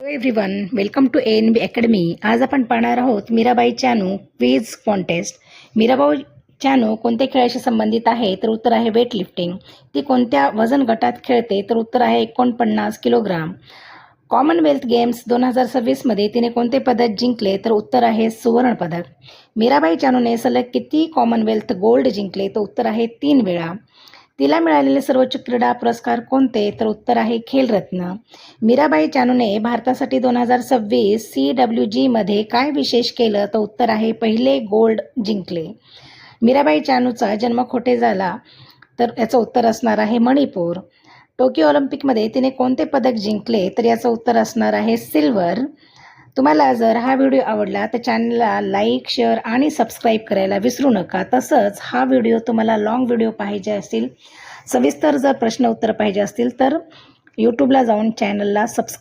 Hello everyone, welcome to ANB academy. आज आपण पाहणार आहोत मीराबाई चानू क्विज कॉन्टेस्ट. मीराबाई चानू कोणत्या खेळाशी संबंधित आहे? तर उत्तर आहे वेट लिफ्टिंग. ती कोणत्या वजन गटात खेळते? तर उत्तर आहे 49 किलोग्राम. कॉमनवेल्थ गेम्स 2026मध्ये तिने कोणते पदक जिंकले? तर उत्तर आहे सुवर्ण पदक. मीराबाई चानूने सलग किती कॉमनवेल्थ गोल्ड जिंकले? तर उत्तर आहे 3 वेळा. तिला मिळालेले सर्वोच्च क्रीडा पुरस्कार कोणते? तर उत्तर आहे खेलरत्न. मीराबाई चानूने भारतासाठी 2026 CWGमध्ये काय विशेष केलं? तर उत्तर आहे पहिले गोल्ड जिंकले. मीराबाई चानूचा जन्म कोठे झाला? तर याचं उत्तर असणार आहे मणिपूर. टोकियो ऑलिम्पिकमध्ये तिने कोणते पदक जिंकले? तर याचं उत्तर असणार आहे सिल्वर. तुम्हाला जर हा व्हिडिओ आवडला तर चॅनलला लाईक, शेअर आणि सबस्क्राईब करायला विसरू नका. तसंच हा व्हिडिओ तुम्हाला लॉंग व्हिडिओ पाहिजे असतील, सविस्तर जर प्रश्न उत्तर पाहिजे असतील तर यूट्यूबला जाऊन चॅनलला सबस्क्राईब